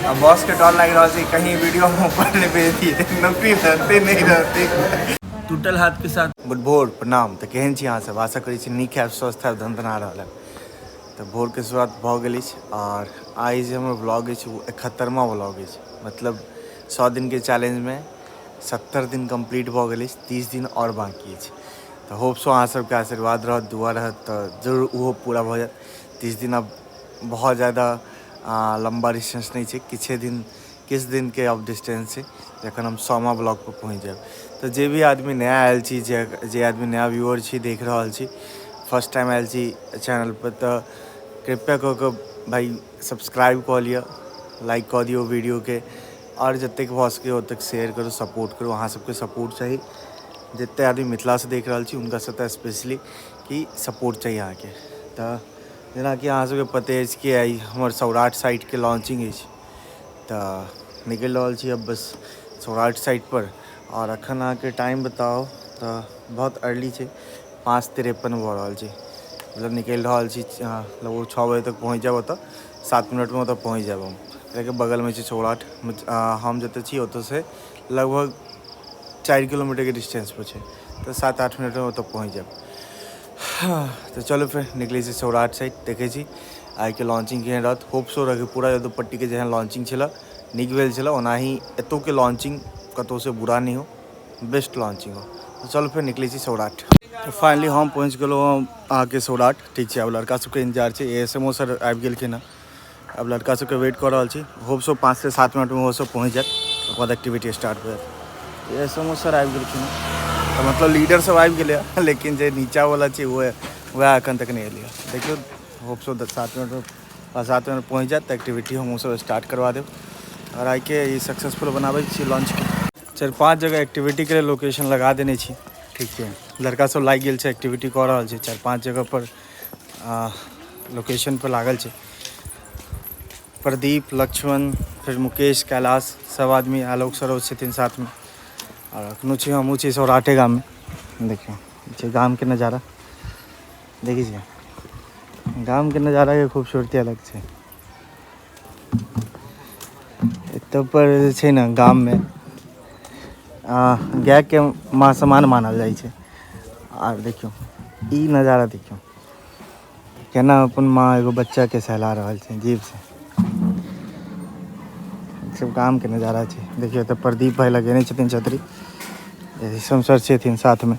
अब बॉस के डर लग रहा है कहीं वीडियो में ऊपर नहीं भेज दिए, नौकरी रहते नहीं रहते। टूटल हाथ के साथ गुड भोर प्रणाम। तो केहन छी अहाँ सब? आशा करै छी नीक हैब, स्वस्थ हैब, धनधना रहल है। तो भोर के शुरुआत भऽ गेल अछि और आइ जे हमर ब्लॉग अछि वो 71वां ब्लॉग अछि। मतलब 100 दिन के चैलेंज में 70 दिन कंप्लीट भऽ गेल अछि, 30 दिन और बाकी अछि। तो होप सो अहाँ सबके आशीर्वाद रहत, दुआ रहत तो जरूर वो पूरा भऽ जायत। 30 दिन अब बहुत ज़्यादा लंबा डिस्टेंस नहीं है, किछ दिन के अब डिस्टेंस है जखन हम 100वां ब्लॉग पर पहुँच जाएब। तो जे भी आदमी नया आयल छी, जे आदमी नया व्यूअर छी, देख रहल छी, फर्स्ट टाइम आयल छी चैनल पर, तो कृपया कऽ के भाई सब्सक्राइब कऽ लिअ, लाइक कऽ दियौ वीडियो के, और जतेक भऽ सके ओतेक शेयर करू, सपोर्ट करू। अहाँ सबके सपोर्ट चाही, जते आदमी मिथिला से देख रहल छी हुनका सबके स्पेशली कि सपोर्ट चाहिए अहाँके। तो जेना कि अहाँ सबके पते अछि कि आई हमर सौराठ साइट के लॉन्चिंग अछि, तो निकल रहल छी अब बस सौराठ साइट पर। और अखन अहाँके टाइम बताओ तो बहुत अर्ली है, 5:53 भऽ रहल छै। मतलब निकल रहल छी, लगभग 6 बजे तक पहुँच जाएब ओतऽ, 7 मिनट में ओतऽ पहुँच जाएब हम। कियाकि बगल में छै सौराठ, हम जतऽ छी ओतऽ से लगभग 4 किलोमीटर के डिस्टेंस पर छै, तो 7-8 मिनट में ओतऽ पहुँच जाएब। तो चलो फिर निकले छी सौराठ साइड, देखे छी आई के लॉन्चिंग केहन रहत। होप सो रहे पूरा यदुपट्टी के जेहन लॉन्चिंग छला नीक भेल छला, ओनाही एतौ के लॉन्चिंग कतौ से बुरा नहीं हो, बेस्ट लॉन्चिंग हो। तो चलो फिर निकले छी सौराठ। तो फाइनली हम पहुँच गेलहुँ अहाँके सौराठ, ठीक है। अब लड़का सबके इंतजार छै, ASMO सर आबि गेलखिन हँ। अब लड़का सबके वेट कर रहल छी, होप सो 5 से 7 मिनट में वो सब पहुँच जाए, ओकर बाद एक्टिविटी स्टार्ट हो जाए। ASMO सर आबि गेलखिन, तो मतलब लीडर सब आबि गेलै, लेकिन जे नीचा वाला छै वह अखन तक नहीं एलिए। देखियो होप सो 7 मिनट में 7 मिनट पहुँच जाए तो एक्टिविटी हम सब स्टार्ट करवा देव। और आई के ये सक्सेसफुल बनाबे छी लॉन्च के। 4-5 जगह एक्टिविटी के लोकेशन लगा देने छी, ठीक है। लड़का सब लागि गेल छै, एक्टिविटी कऽ रहल छै 4-5 जगह पर, लोकेशन पर लागल छै। प्रदीप, लक्ष्मण, फिर मुकेश, कैलाश, सब आदमी, आलोक सरोज छथिन साथ में। और अखनो छी हमहूँ छी सौराठे गाम में। देखियो छै गाम के नज़ारा, देखी छियै गाम के नज़ारा के खूबसूरती अलग छै। एतऽ पर छै ना गाम में गाय के माँ समान मानल जाइ छै। और देखियो ई नज़ारा देखियो केना अपन माँ एगो बच्चा के सहला रहल छै जीभ से। सब गाम के नज़ारा छै। देखियो तो प्रदीप भाई लगेने छथिन छतरी, सर छथिन साथ में,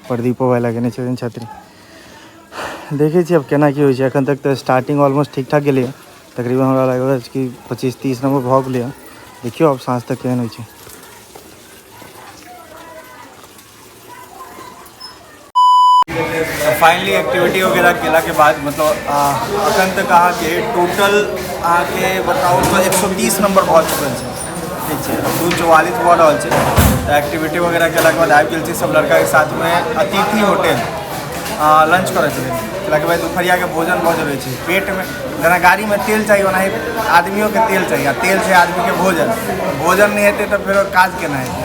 प्रदीपो भाई लगेने छथिन छतरी। देखे छी अब केना की होइ छै। एखन तक तो स्टार्टिंग ऑलमोस्ट ठीक ठाक गेलै, तकरीबन हमरा लागल कि 25-30 नंबर भऽ गेलै। देखियो अब साँझ तक केहन होइ छै। फाइनली एक्टिविटी वगैरह केला के बाद मतलब अखन तक अहाँके टोटल अहाँके बताओ तो 130 नंबर भऽ चुकल छै, ठीक छै। 2:44 भऽ रहल छै। तो एक्टिविटी वगैरह केला के बाद आबि गेल छी सब लड़का के साथ में अतिथि होटल लंच करे छथिन। केला के बाद दुपहरिया के भोजन भऽ जाए छै। पेट में जेना गाड़ी में तेल चाहिए ओनाही आदमियों के तेल चाहिए, तेल छै आदमी के भोजन, भोजन नहीं हेतै तो फिर काज केना हेतै।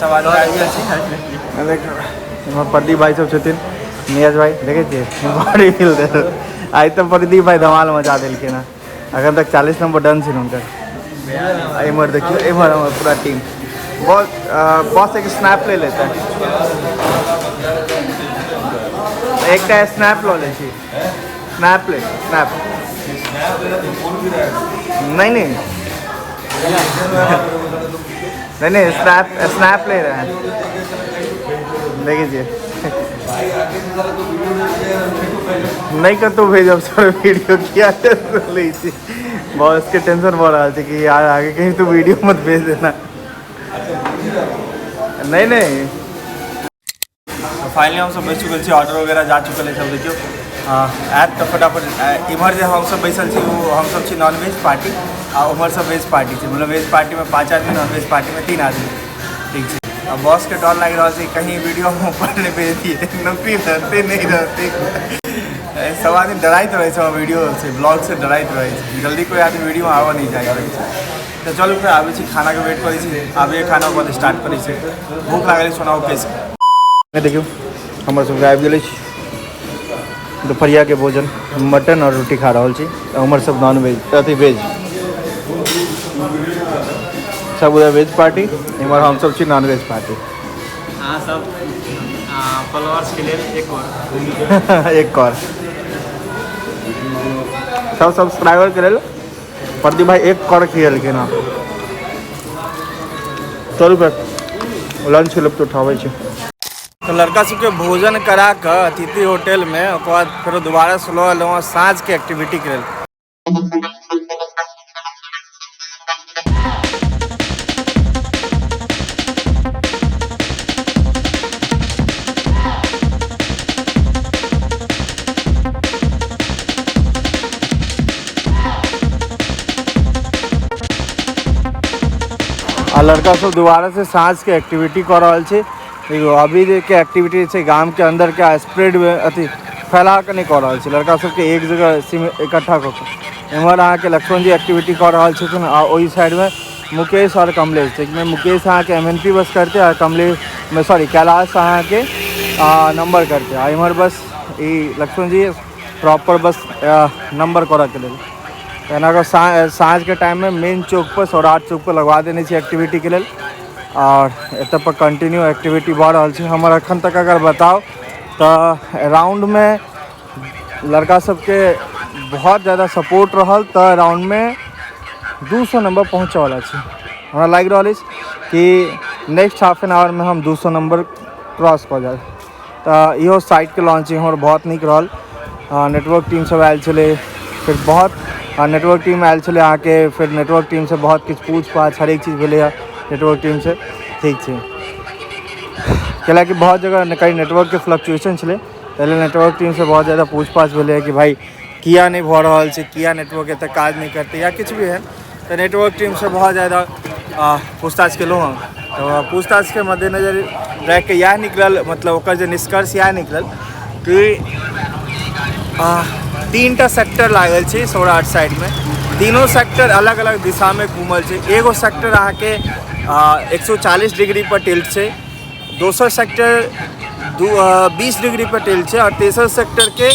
सब आदमी आबि गेल छी। देखियो प्रदीप भाई सब छथिन, नीरज भाई देखे छियै बड़ी हिल दे। आई तो प्रदीप भाई धमाल मचा दिलखिन हँ। अखन तक 40 नंबर डन छै हुनकर। इमहर देखियो, इमहर हमर पूरा टीम। बॉस एक स्नैप ले लेते हैं, एक स्नैप लो ले छी। स्नैप ले, स्नैप नहीं नहीं नहीं नहीं स्नैप ले रहे हैं, देखिए नहीं कर तो भेजब सर वीडियो किया बॉस के टेंशन बढ़ रहा है कि यार आगे कहीं तो वीडियो मत भेज देना। नहीं नहीं तो फाइनली हम सब बैठ चुकल छी, ऑर्डर वगैरह जा चुकल है सब। देखियो ऐप तो फटाफट इमहर जो हम सब बैसल छी वो हम सब छी नॉनवेज पार्टी, और उमहर सब वेज पार्टी छै। मतलब वेज पार्टी में 5 आदमी, नॉनवेज पार्टी में 3 आदमी, ठीक है। अब बॉस के डर लग रहा है कहीं वीडियो में ऊपर नहीं भेज दिए, नौकरी रहते नहीं रहते। सब आदमी डराइत रहे छै वीडियो से, ब्लॉग से डराइत रहे छै, जल्दी कोई आदमी वीडियो में आवा नहीं जाए। तो चलो फिर आबे छी, खाना के वेट करै छी, आबे खाना के बाद स्टार्ट करै छी। भूख लागल सुनाओ कैसे। देखियो हमर सब आबि गेल छी दोपहरिया के भोजन, मटन और रोटी खा रहल छी। हमर सब नॉन वेज अथी वेज सब उधर वेज पार्टी, इमहर हम सब छी नॉन वेज पार्टी। हाँ सब फॉलोअर्स के लिए एक और एक और सब सब्सक्राइबर के लेल प्रदीप भाई एक कर किए ना। चलू फिर लंच लुप्त उठाबै छी। तो लड़का सबके भोजन करा कऽ अतिथि होटल में ओकर बाद फिर दोबारा से लऽ एलहुँ साँझ के एक्टिविटी के लेल। आ लड़का सब दोबारा से साँझ के एक्टिविटी कर रहा है। देखो अभी के एक्टिविटी से गांव के अंदर क्या स्प्रेड अथी फैला के नहीं कर रहा है। लड़का सबके एक जगह इकट्ठा कर इमहर अहाँ के लक्ष्मण जी एक्टिविटी कर रहा है आ वही साइड में मुकेश और कमलेश। में मुकेश अहाँ के MNP बस करते हैं, कमलेश में सॉरी कैलाश अहाँ के नंबर करते हैं। इमहर बस ये लक्ष्मण जी प्रॉपर बस नंबर कर के लिए एना साँझ के टाइम में मेन चौक पर सौराठ चौक पर लगवा देने एक्टिविटी के लिए और एत पर कंटिन्यू एक्टिविटी बढ़ रहा है। हमर अखन तक अगर बताओ तो राउंड में लड़का सबके बहुत ज़्यादा सपोर्ट रहल तो राउंड में 200 नंबर पहुँचे वाला है। हमरा लग रहा है कि नेक्स्ट हाफ एन आवर में हम 200 नंबर क्रॉस कर जाए। तो इहो साइट के लॉन्चिंग हमर बहुत निक रहल। नेटवर्क टीम सब आयल छले, फिर बहुत नेटवर्क टीम आयल छले आके, फिर नेटवर्क टीम से बहुत कुछ पूछ पाछ हर एक चीज़ भेले नेटवर्क टीम से। ठीक है कैलाकि बहुत जगह कहीं नेटवर्क के फ्लक्चुएशन छले, पहले नेटवर्क टीम से बहुत ज़्यादा पूछ पाछ भेले कि भाई किया नहीं भ रहा है, किया नेटवर्क एत काज नहीं करते या कुछ भी है। तो नेटवर्क टीम से बहुत ज़्यादा पूछताछ केलहुँ हम। तो पूछताछ के मद्देनजर रख के यह निकल मतलब ओकर जो निष्कर्ष यह निकल कि 3टा सेक्टर लागल है सौराठ साइड में। तीनों सेक्टर अलग अलग दिशा में घूमल है। एगो सेक्टर अहाँ के 140 डिग्री पर टिल्ट है, दोसर सेक्टर 20 डिग्री पर टिल्ट है और तेसर सेक्टर के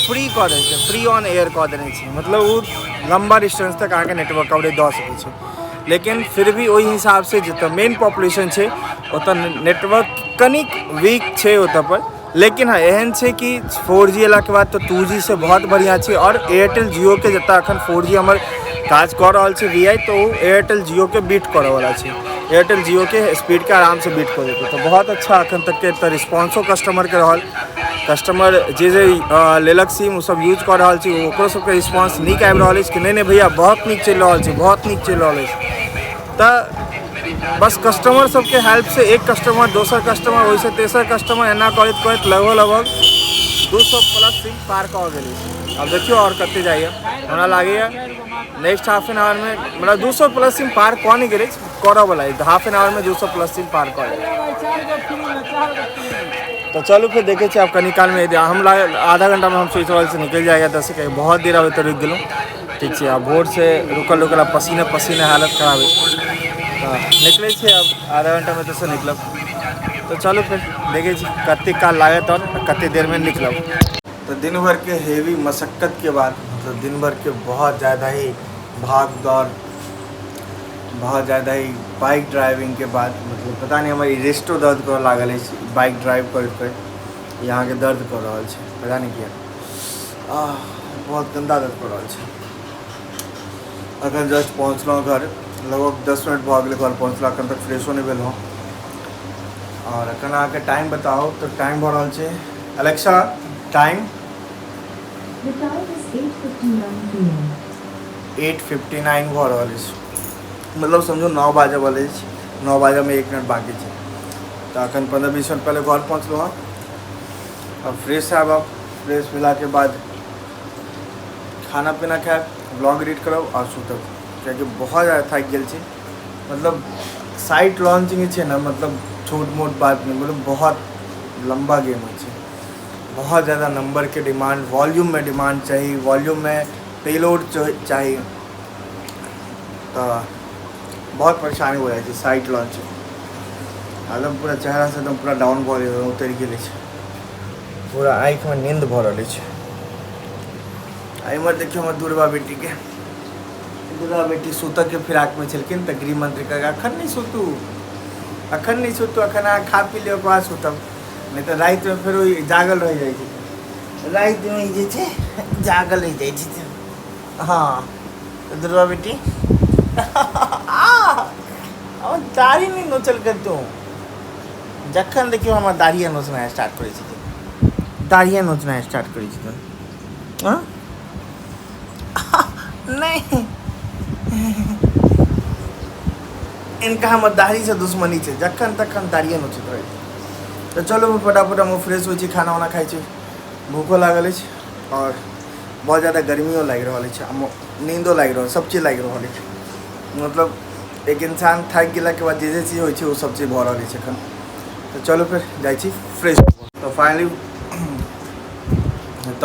फ्री कऽ देने छै, फ्री ऑन एयर कऽ देने छै। मतलब वो लंबा डिस्टेंस तक अहाँ के नेटवर्क कवरेज दऽ सकै छै। लेकिन फिर भी वही हिसाब से जतऽ मेन पॉपुलेशन है ओतऽ नेटवर्क कनिक वीक है ओतऽ पर। लेकिन हाँ एहन है कि 4G अला के बाद तो 2G से बहुत बढ़िया है। और एयरटेल जियो के जतऽ अखन 4G हमर काज कर रहा है VI तो वो एयरटेल जियो के बीट करे वाला है। एयरटेल जियो के स्पीड के आराम से बीट कर देते। तो बहुत अच्छा अखन तक के तो रिस्पॉन्सो कस्टमर के रहल। कस्टमर जे लेलक सिम सब यूज कर रहा है ओकरो सबके रिस्पॉन्स निक आबि रहा है कि नहीं भैया बहुत निक चल रहा है, बहुत निक चल रहा है। तो बस कस्टमर सबके हेल्प से एक कस्टमर दोसर कस्टमर वैसे तेसर कस्टमर एना करते करते लगभग 200 प्लस सिम पार कर गए। अब देखियो और कते जाइए, हमरा लगे नेक्स्ट हाफ एन आवर में मतलब 200 प्लस सिम पार कऽ नहीं गए करऽ वाला है। हाफ एन आवर में 200 प्लस सिम पार कर। तो चलो फिर देखे अब कनी काल में हम आधा घंटा में हम सोच रहा से निकल जाएगा 10 के बहुत देर अभी तो रुक गलूँ। ठीक है अब भोर से रुकल रुकल पसीने पसीने हालत खराब है। तो निकले अब आधा घंटा में तो निकलब। तो चलो फिर देखे कते काल लागत और कते देर में निकलब। तो दिन भर के हेवी मशक्क़त के बाद मतलब दिन भर के बहुत ज़्यादा ही भाग दौड़, बहुत ज़्यादा ही बाइक ड्राइविंग के बाद मतलब पता नहीं हमारी रिस्टो दर्द कर लागल है। बाइक ड्राइव कर यहाँ के दर्द कर रहा है, पता नहीं किया बहुत गंदा दर्द कर रहा है। अखन जस्ट पहुँचल घर, लगभग 10 मिनट भऽ गेलै घर पहुँचला, अखन तक फ्रेशो नहीं भेल हूँ। और अखन अहाँ के टाइम बताओ तो टाइम भऽ रहल छै अलेक्सा टाइम 8:59 भऽ रहल अछि। मतलब समझो 9 बाजे वाले 9 बाजे में 1 मिनट बाकी है। तो अखन 15-20 मिनट पहले घर पहुँचल हाँ। अब फ्रेश है, अब फ्रेश भेला के बाद खाना पीना खाए, ब्लॉग एडिट करब और सुतब क्योंकि बहुत ज़्यादा थक गए। मतलब साइट लॉन्चिंग है ना, मतलब छोट मोट बात नहीं, मतलब बहुत लंबा गेम है। बहुत ज़्यादा नंबर के डिमांड, वॉल्यूम में डिमांड चाहिए, वॉल्यूम में पेलोड चाहिए। तो बहुत परेशानी हो जाए साइट लॉन्च। एकदम पूरा चेहरा से एकदम पूरा डाउन भऽ उतर गए, पूरा आँख में नींद भऽ रही है। इमर देखियो हमर दूरबा बेटी के दुर्गा बेटी सुतऽ के फिराक में छलखिन तऽ गृह मंत्री कहलकै अखन नहीं सुतू अखन अहाँ खा पी लिअ ओकर बाद सुतब नहीं तऽ राति में फेर जागल रह जाइ छै राति में जे छै जागल रह जाइ छै हाँ तऽ दुर्गा बेटी दाढ़ी नहीं नोचल कर तू जखन देखियो हमर दाढ़िए नोचना स्टार्ट करै छी दाढ़िए नोचना स्टार्ट करै छी हाँ नहीं इनका हमर दाढ़ी से दुश्मनी छै जखन तखन दाढ़िए नोचैत रहै छै तऽ चलो हम फटाफट हम फ्रेश होइ छी खाना वाना खाइ छी भूखो लागल अछि और बहुत ज़्यादा गर्मियों लागि रहल अछि नींदो लागि रहल सब चीज लागि रहल अछि मतलब एक इंसान थाकि गेलाके बाद जे चीज होइ छै ओ सब चीज भऽ रहल अछि एखन तऽ चलो फिर जाइ छी फ्रेश तो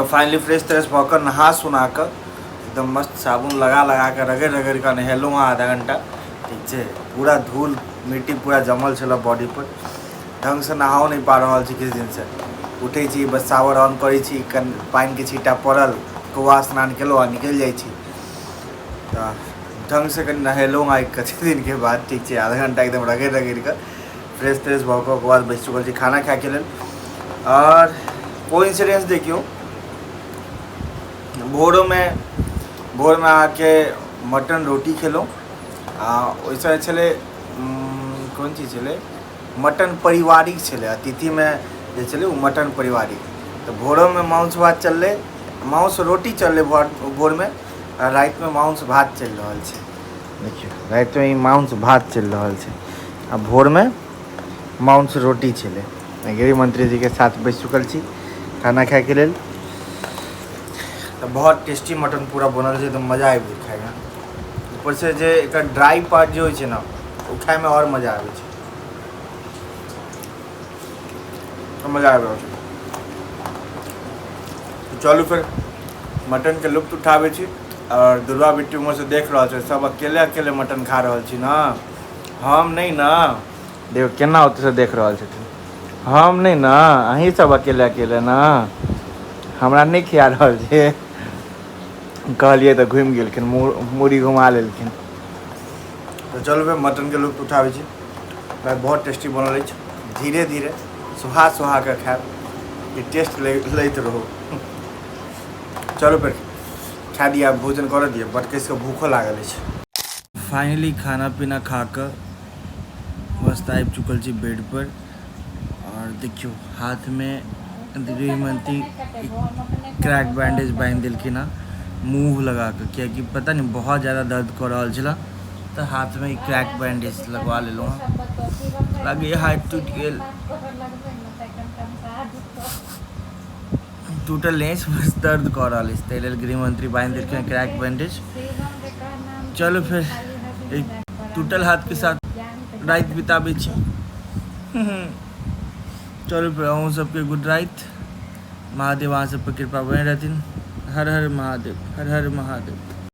फाइनली फ्रेश त्रेश भऽ कऽ नहा सुना कऽ एकदम मस्त साबुन लगा कर रगड़ कर नहेलहुँ हँ आधा घंटा ठीक छै पूरा धूल मिट्टी पूरा जमल छल बॉडी पर ढंग से नहाओ नहीं पा रहा छी किछु दिन से उठे छी बस शावर ऑन करै छी पानि के छीटा पड़ल कौआ स्नान केलहुँ आ निकलि जाइ छी तऽ ढंग से कनि नहेलहुँ हँ कते दिन के बाद ठीक छै आधा घंटा एकदम रगड़ कर फ्रेश त्रेश भऽ कऽ ओकर बाद बैस चुकल छी खाना खाए के लेल और कोइंसिडेंस देखियो भोर में आके मटन रोटी खेलहुँ वैसा छलै कोन चीज छलै मटन पारिवारिक छलै अतिथि में जे छलै ओ मटन पारिवारिक तऽ भोरों में मांस भात चललै मांस रोटी चललै भोर में आ राति में मांस भात चलि रहल छै देखियो राति में मांस भात चलि रहल छै आ भोर में मांस रोटी छलै गृह मंत्री जी के साथ बैस चुकल छी खाना खाए के लेल तो बहुत टेस्टी मटन पूरा बनल है तो मज़ा आबि गेल खाए में ऊपर से जे एक ड्राई पार्ट जो है ना वो खाए में और मज़ा आवे छै तो मज़ा आबि रहल छै तो चलू फिर मटन के लुत्फ उठाबै छी और दुर्गा बेटी उमर से देख रहल छै सब अकेले मटन खा रहल छी ना हम नहीं ना देखो केना ओतऽ से देख रहल छथिन हम नहीं ना अहीं सब अकेले ना हमरा नहीं खिया रहल छै कहलिए तो घूमि गेलखिन मूड़ी घुमा लेलखिन तो चलो भाई मटन के लुत्फ उठाबै छी भाई बहुत टेस्टी बनल अछि धीरे धीरे सुहा के खाएब कि टेस्ट लैत रहो चलो फिर खा दिया भोजन कर दिए बट कैसे भूखो लागल अछि फाइनली खाना पीना खा कर मस्त आबि चुकल छी बेड पर और देखियो हाथ में गृह मंत्री क्रैक बैंडेज बांधि देलखिन हँ मुँह लगा कर कियाकि पता नहीं बहुत ज़्यादा दर्द कर रहा छला तो हाथ में क्रैक बैंडेज लगवा लेलहुँ हँ लगे हाथ टूट गेल टूटल नहीं बस दर्द कर रहा है ताहि लेल गृह मंत्री बांधि देलखिन क्रैक बैंडेज चलो फिर एक टूटल हाथ के साथ रात बिताबै छी चलो फिर अहूँ सबके गुड रात महादेव अहाँ सब पर कृपा बने रहथिन हर हर महादेव हर हर महादेव।